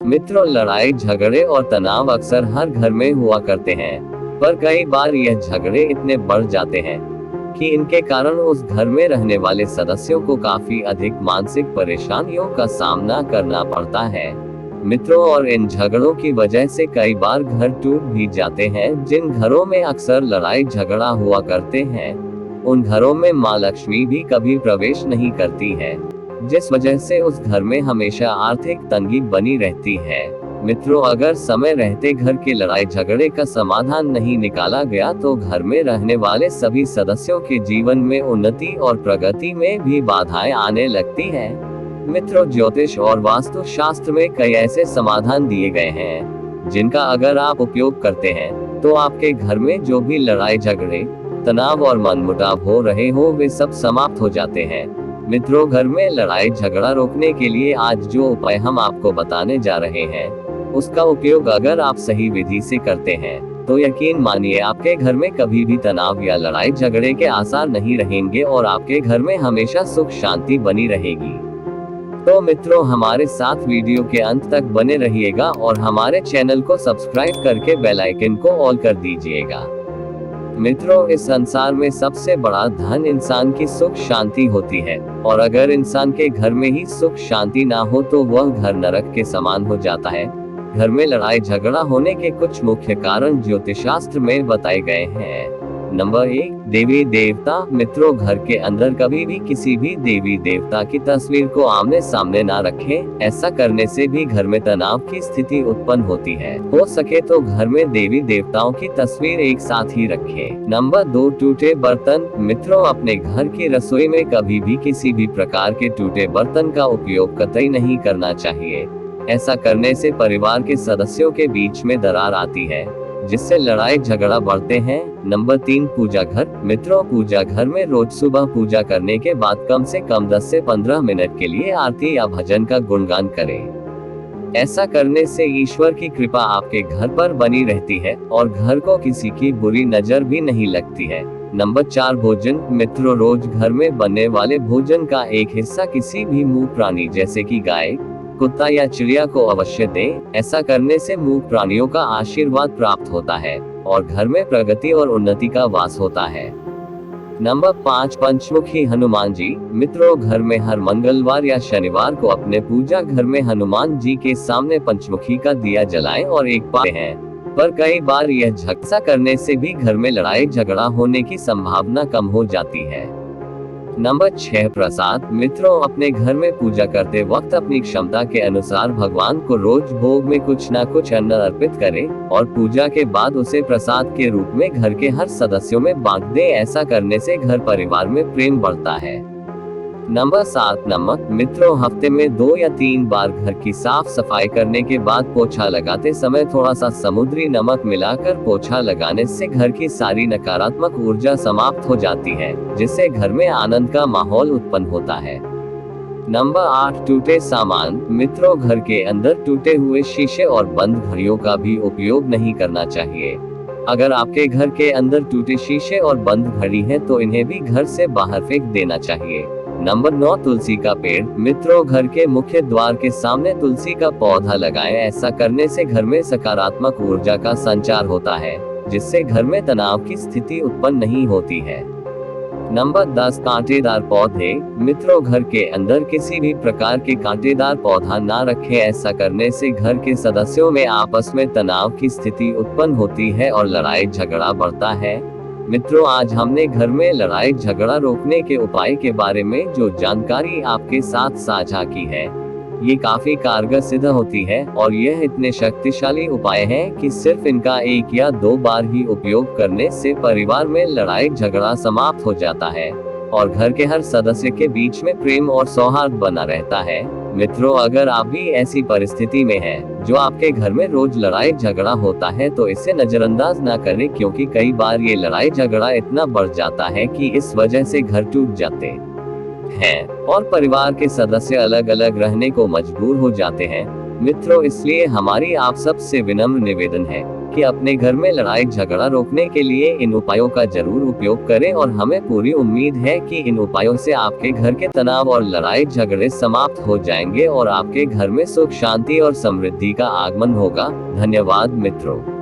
मित्रों, लड़ाई झगड़े और तनाव अक्सर हर घर में हुआ करते हैं, पर कई बार यह झगड़े इतने बढ़ जाते हैं कि इनके कारण उस घर में रहने वाले सदस्यों को काफी अधिक मानसिक परेशानियों का सामना करना पड़ता है। मित्रों, और इन झगड़ों की वजह से कई बार घर टूट भी जाते हैं। जिन घरों में अक्सर लड़ाई झगड़ा हुआ करते हैं, उन घरों में माँ लक्ष्मी भी कभी प्रवेश नहीं करती है, जिस वजह से उस घर में हमेशा आर्थिक तंगी बनी रहती है। मित्रों, अगर समय रहते घर के लड़ाई झगड़े का समाधान नहीं निकाला गया तो घर में रहने वाले सभी सदस्यों के जीवन में उन्नति और प्रगति में भी बाधाएं आने लगती हैं। मित्रों, ज्योतिष और वास्तु शास्त्र में कई ऐसे समाधान दिए गए हैं जिनका अगर आप उपयोग करते हैं तो आपके घर में जो भी लड़ाई झगड़े, तनाव और मनमुटाव हो रहे हो, वे सब समाप्त हो जाते हैं। मित्रों, घर में लड़ाई झगड़ा रोकने के लिए आज जो उपाय हम आपको बताने जा रहे हैं, उसका उपयोग अगर आप सही विधि से करते हैं तो यकीन मानिए आपके घर में कभी भी तनाव या लड़ाई झगड़े के आसार नहीं रहेंगे और आपके घर में हमेशा सुख शांति बनी रहेगी। तो मित्रों, हमारे साथ वीडियो के अंत तक बने रहिएगा और हमारे चैनल को सब्सक्राइब करके बेल आइकन को ऑल कर दीजिएगा। मित्रों, इस संसार में सबसे बड़ा धन इंसान की सुख शांति होती है, और अगर इंसान के घर में ही सुख शांति ना हो तो वह घर नरक के समान हो जाता है। घर में लड़ाई झगड़ा होने के कुछ मुख्य कारण ज्योतिष शास्त्र में बताए गए हैं। नंबर 1, देवी देवता। मित्रों, घर के अंदर कभी भी किसी भी देवी देवता की तस्वीर को आमने सामने ना रखें। ऐसा करने से भी घर में तनाव की स्थिति उत्पन्न होती है। हो सके तो घर में देवी देवताओं की तस्वीर एक साथ ही रखें। नंबर 2, टूटे बर्तन। मित्रों, अपने घर की रसोई में कभी भी किसी भी प्रकार के टूटे बर्तन का उपयोग कतई नहीं करना चाहिए। ऐसा करने से परिवार के सदस्यों के बीच में दरार आती है, जिससे लड़ाई झगड़ा बढ़ते हैं। नंबर 3, पूजा घर। मित्रों, पूजा घर में रोज सुबह पूजा करने के बाद कम से कम 10 से 15 मिनट के लिए आरती या भजन का गुणगान करें। ऐसा करने से ईश्वर की कृपा आपके घर पर बनी रहती है और घर को किसी की बुरी नजर भी नहीं लगती है। नंबर 4, भोजन। मित्रों, रोज घर में बनने वाले भोजन का एक हिस्सा किसी भी मूक प्राणी जैसे कि गाय, कुत्ता या चिड़िया को अवश्य दें। ऐसा करने से मूक प्राणियों का आशीर्वाद प्राप्त होता है और घर में प्रगति और उन्नति का वास होता है। नंबर 5, पंचमुखी हनुमान जी। मित्रों, घर में हर मंगलवार या शनिवार को अपने पूजा घर में हनुमान जी के सामने पंचमुखी का दिया जलाएं और एक पाठ है, पर कई बार यह झगड़ा करने से भी घर में लड़ाई झगड़ा होने की संभावना कम हो जाती है। नंबर 6, प्रसाद। मित्रों, अपने घर में पूजा करते वक्त अपनी क्षमता के अनुसार भगवान को रोज भोग में कुछ न कुछ अन्न अर्पित करें और पूजा के बाद उसे प्रसाद के रूप में घर के हर सदस्यों में बांट दें। ऐसा करने से घर परिवार में प्रेम बढ़ता है। नंबर 7, नमक। मित्रों, हफ्ते में 2 या 3 बार घर की साफ सफाई करने के बाद पोछा लगाते समय थोड़ा सा समुद्री नमक मिलाकर पोछा लगाने से घर की सारी नकारात्मक ऊर्जा समाप्त हो जाती है, जिससे घर में आनंद का माहौल उत्पन्न होता है। नंबर 8, टूटे सामान। मित्रों, घर के अंदर टूटे हुए शीशे और बंद घड़ियों का भी उपयोग नहीं करना चाहिए। अगर आपके घर के अंदर टूटे शीशे और बंद घड़ी है तो इन्हें भी घर से बाहर फेंक देना चाहिए। नंबर 9, तुलसी का पेड़। मित्रों, घर के मुख्य द्वार के सामने तुलसी का पौधा लगाएं। ऐसा करने से घर में सकारात्मक ऊर्जा का संचार होता है, जिससे घर में तनाव की स्थिति उत्पन्न नहीं होती है। नंबर 10, कांटेदार पौधे। मित्रों, घर के अंदर किसी भी प्रकार के कांटेदार पौधा ना रखें। ऐसा करने से घर के सदस्यों में आपस में तनाव की स्थिति उत्पन्न होती है और लड़ाई झगड़ा बढ़ता है। मित्रों, आज हमने घर में लड़ाई झगड़ा रोकने के उपाय के बारे में जो जानकारी आपके साथ साझा की है, ये काफी कारगर सिद्ध होती है और यह इतने शक्तिशाली उपाय हैं कि सिर्फ इनका 1 या 2 बार ही उपयोग करने से परिवार में लड़ाई झगड़ा समाप्त हो जाता है और घर के हर सदस्य के बीच में प्रेम और सौहार्द बना रहता है। मित्रों, अगर आप भी ऐसी परिस्थिति में हैं जो आपके घर में रोज लड़ाई झगड़ा होता है तो इसे नजरअंदाज ना करें, क्योंकि कई बार ये लड़ाई झगड़ा इतना बढ़ जाता है कि इस वजह से घर टूट जाते हैं और परिवार के सदस्य अलग अलग रहने को मजबूर हो जाते हैं। मित्रों, इसलिए हमारी आप सब से विनम्र निवेदन है कि अपने घर में लड़ाई झगड़ा रोकने के लिए इन उपायों का जरूर उपयोग करें और हमें पूरी उम्मीद है कि इन उपायों से आपके घर के तनाव और लड़ाई झगड़े समाप्त हो जाएंगे और आपके घर में सुख शांति और समृद्धि का आगमन होगा। धन्यवाद मित्रों।